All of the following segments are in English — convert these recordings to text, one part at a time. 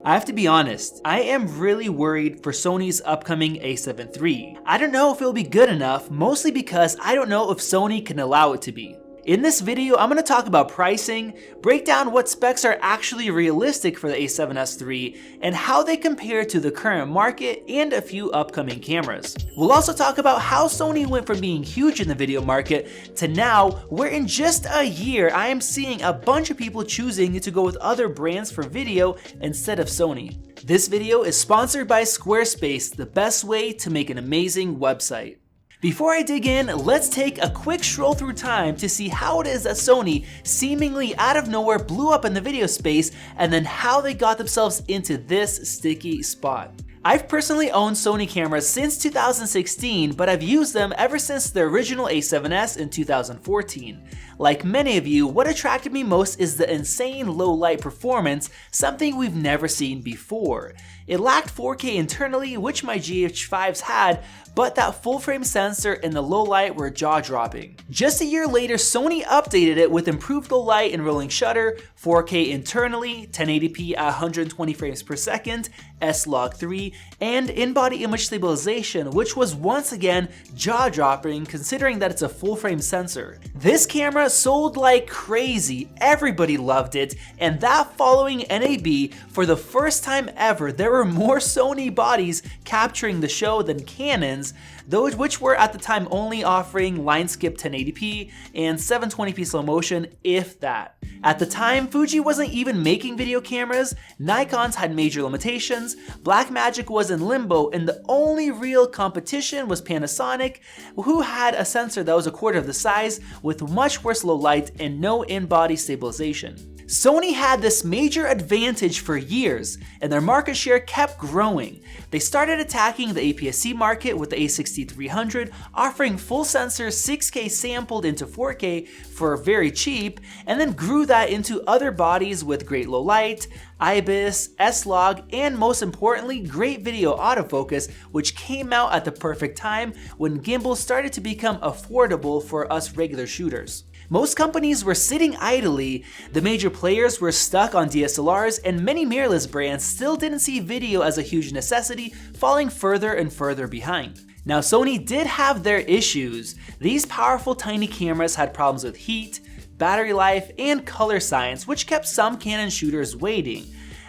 I have to be honest, I am really worried for Sony's upcoming A7 III. I don't know if it'll be good enough, mostly because I don't know if Sony can allow it to be. In this video, I'm going to talk about pricing, break down what specs are actually realistic for the A7S III, and how they compare to the current market and a few upcoming cameras. We'll also talk about how Sony went from being huge in the video market to now, where in just a year, I am seeing a bunch of people choosing to go with other brands for video instead of Sony. This video is sponsored by Squarespace, the best way to make an amazing website. Before I dig in, let's take a quick stroll through time to see how it is that Sony seemingly out of nowhere blew up in the video space, and then how they got themselves into this sticky spot. I've personally owned Sony cameras since 2016, but I've used them ever since the original A7S in 2014. Like many of you, what attracted me most is the insane low light performance, something we've never seen before. It lacked 4K internally, which my GH5s had, but that full frame sensor and the low light were jaw-dropping. Just a year later, Sony updated it with improved low light and rolling shutter, 4K internally, 1080p at 120 frames per second, S-Log3, and in-body image stabilization, which was once again jaw-dropping considering that it's a full frame sensor. This camera sold like crazy, everybody loved it, and that following NAB, for the first time ever, there were more Sony bodies capturing the show than Canon's, those which were at the time only offering line skip 1080p and 720p slow motion, if that. At the time, Fuji wasn't even making video cameras, Nikon's had major limitations, Blackmagic was in limbo, and the only real competition was Panasonic, who had a sensor that was a quarter of the size with much worse low light and no in-body stabilization. Sony had this major advantage for years, and their market share kept growing. They started attacking the APS-C market with the A7S3, offering full sensor 6K sampled into 4K for very cheap, and then grew that into other bodies with great low light, IBIS, S-Log, and most importantly, great video autofocus, which came out at the perfect time when gimbals started to become affordable for us regular shooters. Most companies were sitting idly, the major players were stuck on DSLRs, and many mirrorless brands still didn't see video as a huge necessity, falling further and further behind. Now, Sony did have their issues. These powerful tiny cameras had problems with heat, battery life, and color science, which kept some Canon shooters waiting.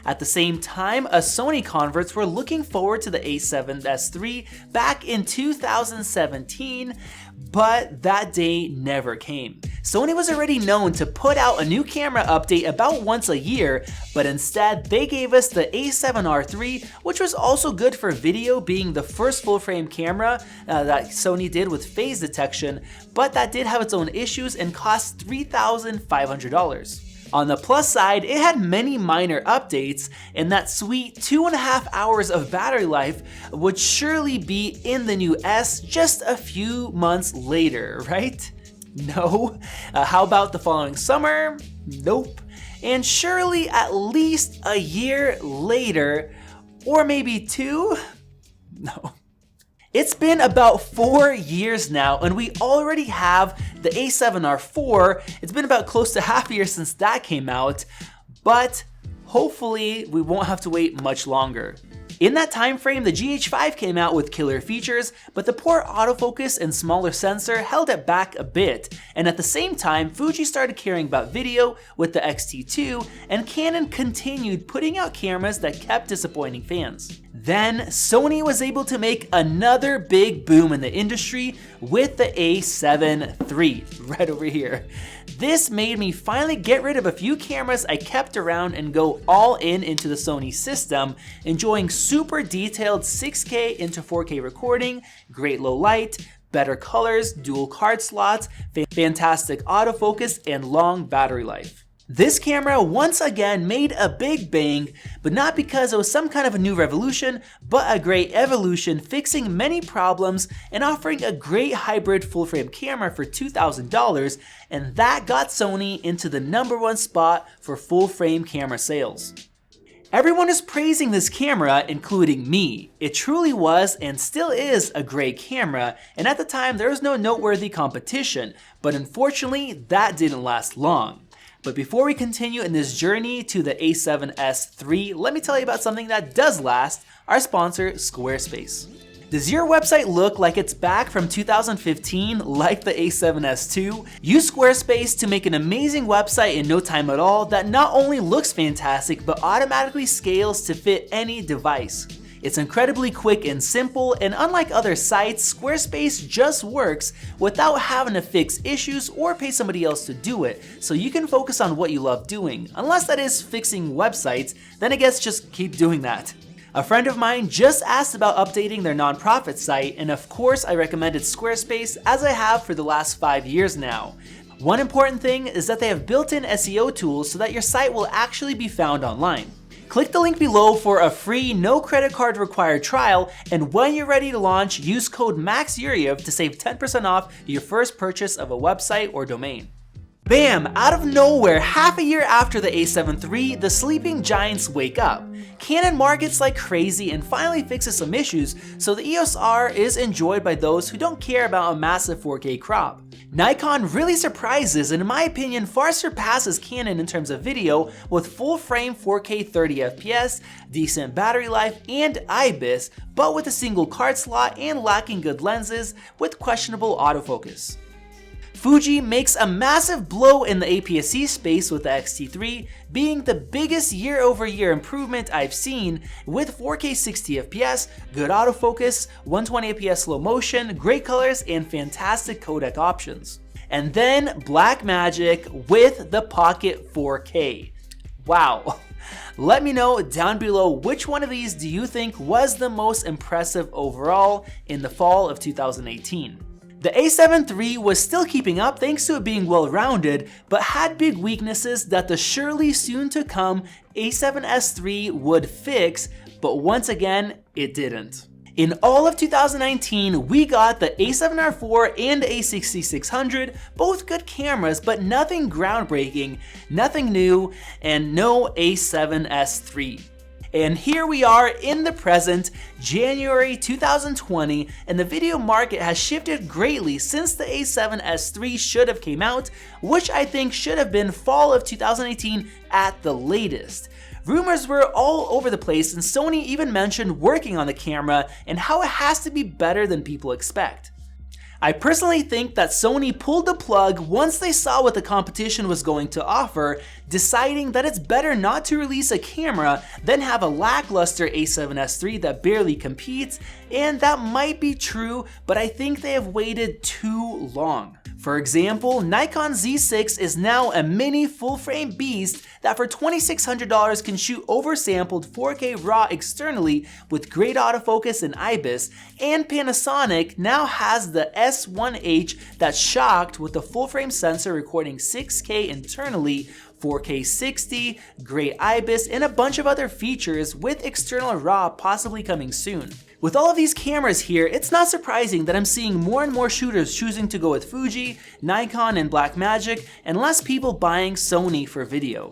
At the same time, Sony converts were looking forward to the A7S III back in 2017, but that day never came. Sony was already known to put out a new camera update about once a year, but instead they gave us the A7R III, which was also good for video, being the first full-frame camera that Sony did with phase detection, but that did have its own issues and cost $3,500. On the plus side, it had many minor updates, and that sweet 2.5 hours of battery life would surely be in the new S just a few months later, right? No. How about the following summer? Nope. And surely at least a year later, or maybe 2? No. It's been about 4 years now, and we already have the A7R IV. It's been about close to half a year since that came out, but hopefully we won't have to wait much longer. In that time frame, the GH5 came out with killer features, but the poor autofocus and smaller sensor held it back a bit, and at the same time, Fuji started caring about video with the X-T4, and Canon continued putting out cameras that kept disappointing fans. Then, Sony was able to make another big boom in the industry with the A7 III, right over here. This made me finally get rid of a few cameras I kept around and go all in into the Sony system, enjoying super detailed 6K into 4K recording, great low light, better colors, dual card slots, fantastic autofocus, and long battery life. This camera once again made a big bang, but not because it was some kind of a new revolution, but a great evolution, fixing many problems and offering a great hybrid full-frame camera for $2,000, and that got Sony into the #1 spot for full-frame camera sales. Everyone is praising this camera, including me. It truly was and still is a great camera, and at the time there was no noteworthy competition, but unfortunately that didn't last long. But before we continue in this journey to the A7S III, let me tell you about something that does last, our sponsor, Squarespace. Does your website look like it's back from 2015 like the A7S II? Use Squarespace to make an amazing website in no time at all that not only looks fantastic but automatically scales to fit any device. It's incredibly quick and simple, and unlike other sites, Squarespace just works without having to fix issues or pay somebody else to do it, so you can focus on what you love doing. Unless that is fixing websites, then I guess just keep doing that. A friend of mine just asked about updating their nonprofit site, and of course I recommended Squarespace as I have for the last 5 years now. One important thing is that they have built-in SEO tools so that your site will actually be found online. Click the link below for a free, no credit card required trial, and when you're ready to launch, use code MAXYuryev to save 10% off your first purchase of a website or domain. Bam! Out of nowhere, half a year after the A7 III, the sleeping giants wake up. Canon markets like crazy and finally fixes some issues, so the EOS R is enjoyed by those who don't care about a massive 4K crop. Nikon really surprises and in my opinion far surpasses Canon in terms of video with full frame 4K 30fps, decent battery life, and IBIS, but with a single card slot and lacking good lenses with questionable autofocus. Fuji makes a massive blow in the APS-C space with the X-T4, being the biggest year-over-year improvement I've seen with 4K 60fps, good autofocus, 120fps slow motion, great colors, and fantastic codec options. And then Blackmagic with the Pocket 4K. Wow. Let me know down below which one of these do you think was the most impressive overall in the fall of 2018. The A7 III was still keeping up thanks to it being well-rounded, but had big weaknesses that the surely soon-to-come A7S III would fix, but once again, it didn't. In all of 2019, we got the A7R IV and A6600, both good cameras, but nothing groundbreaking, nothing new, and no A7S III. And here we are in the present, January 2020, and the video market has shifted greatly since the A7S III should have came out, which I think should have been fall of 2018 at the latest. Rumors were all over the place, and Sony even mentioned working on the camera and how it has to be better than people expect. I personally think that Sony pulled the plug once they saw what the competition was going to offer, deciding that it's better not to release a camera than have a lackluster A7S III that barely competes, and that might be true, but I think they have waited too long. For example, Nikon Z6 is now a mini full-frame beast that for $2,600 can shoot oversampled 4K RAW externally with great autofocus and IBIS, and Panasonic now has the S1H that's shocked with the full-frame sensor recording 6K internally, 4K 60, great IBIS, and a bunch of other features with external RAW possibly coming soon. With all of these cameras here, it's not surprising that I'm seeing more and more shooters choosing to go with Fuji, Nikon, and Blackmagic, and less people buying Sony for video.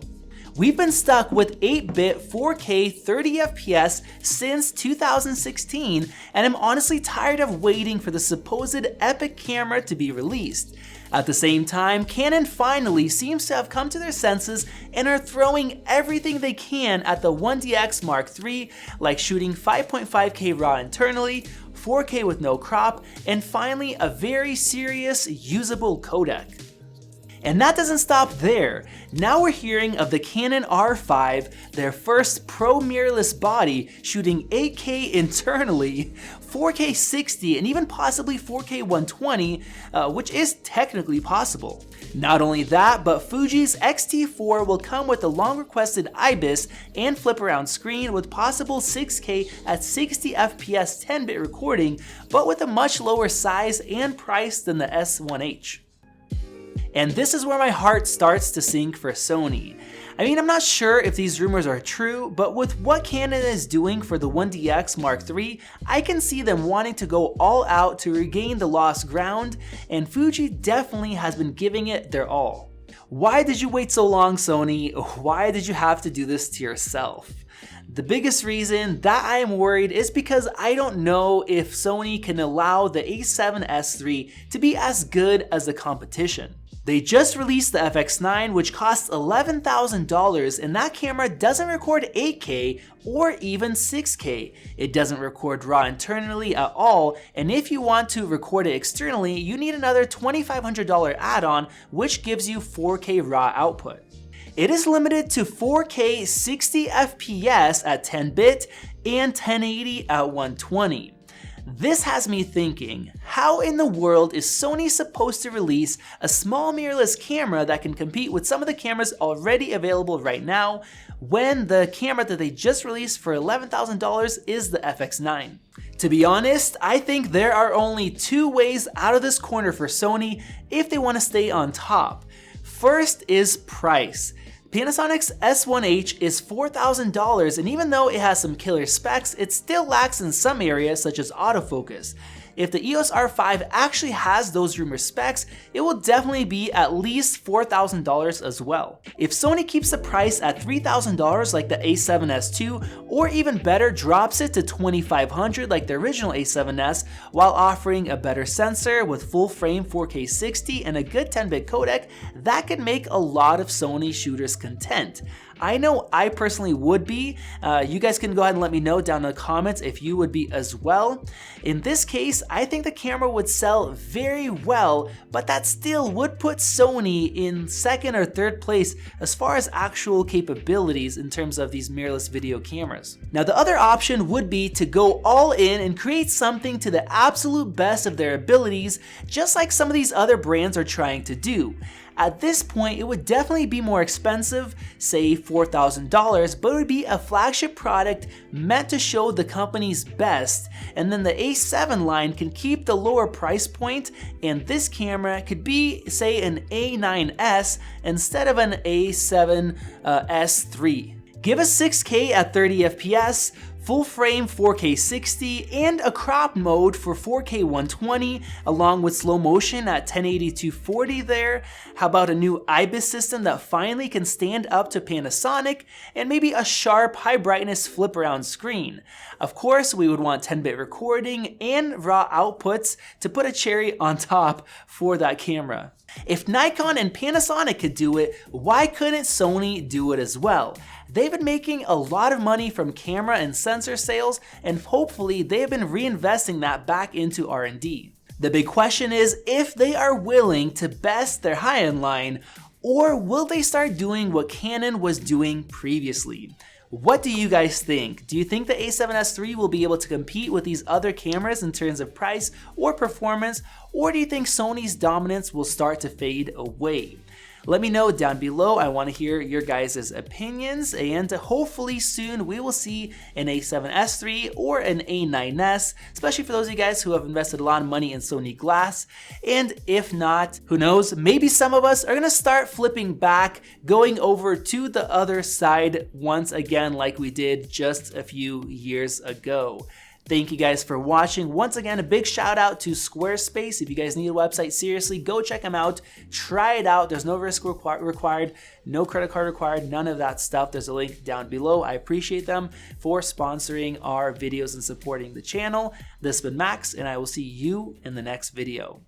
We've been stuck with 8-bit 4K 30fps since 2016, and I'm honestly tired of waiting for the supposed epic camera to be released. At the same time, Canon finally seems to have come to their senses and are throwing everything they can at the 1DX Mark III, like shooting 5.5K RAW internally, 4K with no crop, and finally a very serious usable codec. And that doesn't stop there. Now we're hearing of the Canon R5, their first pro mirrorless body, shooting 8K internally, 4K 60, and even possibly 4K 120, which is technically possible. Not only that, but Fuji's X-T4 will come with the long-requested IBIS and flip-around screen with possible 6K at 60fps 10-bit recording, but with a much lower size and price than the S1H. And this is where my heart starts to sink for Sony. I mean, I'm not sure if these rumors are true, but with what Canon is doing for the 1DX Mark III, I can see them wanting to go all out to regain the lost ground, and Fuji definitely has been giving it their all. Why did you wait so long, Sony? Why did you have to do this to yourself? The biggest reason that I am worried is because I don't know if Sony can allow the A7S III to be as good as the competition. They just released the FX9, which costs $11,000, and that camera doesn't record 8K or even 6K. It doesn't record RAW internally at all, and if you want to record it externally, you need another $2,500 add-on, which gives you 4K RAW output. It is limited to 4K 60 FPS at 10-bit and 1080 at 120. This has me thinking, how in the world is Sony supposed to release a small mirrorless camera that can compete with some of the cameras already available right now when the camera that they just released for $11,000 is the FX9? To be honest, I think there are only two ways out of this corner for Sony if they want to stay on top. First is price. Panasonic's S1H is $4,000, and even though it has some killer specs, it still lacks in some areas such as autofocus. If the EOS R5 actually has those rumored specs, it will definitely be at least $4,000 as well. If Sony keeps the price at $3,000 like the A7S II, or even better, drops it to $2,500 like the original A7S, while offering a better sensor with full frame 4K 60 and a good 10-bit codec, that could make a lot of Sony shooters content. I know I personally would be. You guys can go ahead and let me know down in the comments if you would be as well. In this case, I think the camera would sell very well, but that still would put Sony in second or third place as far as actual capabilities in terms of these mirrorless video cameras. Now, the other option would be to go all in and create something to the absolute best of their abilities, just like some of these other brands are trying to do. At this point, it would definitely be more expensive, say $4,000, but it would be a flagship product meant to show the company's best, and then the A7 line can keep the lower price point, and this camera could be, say, an A9S instead of an A7S III. Give us 6K at 30 FPS, full frame 4K 60, and a crop mode for 4K 120, along with slow motion at 1080 240 there. How about a new IBIS system that finally can stand up to Panasonic, and maybe a sharp, high brightness flip around screen? Of course, we would want 10-bit recording and raw outputs to put a cherry on top for that camera. If Nikon and Panasonic could do it, why couldn't Sony do it as well? They've been making a lot of money from camera and sensor sales, and hopefully they have been reinvesting that back into R&D. The big question is if they are willing to best their high-end line, or will they start doing what Canon was doing previously? What do you guys think? Do you think the A7S III will be able to compete with these other cameras in terms of price or performance, or do you think Sony's dominance will start to fade away? Let me know down below. I want to hear your guys' opinions, and hopefully soon we will see an A7S III or an A9S, especially for those of you guys who have invested a lot of money in Sony Glass. And if not, who knows, maybe some of us are going to start flipping back, going over to the other side once again like we did just a few years ago. Thank you guys for watching. Once again, a big shout out to Squarespace. If you guys need a website, seriously, go check them out. Try it out. There's no risk required, no credit card required, none of that stuff. There's a link down below. I appreciate them for sponsoring our videos and supporting the channel. This has been Max, and I will see you in the next video.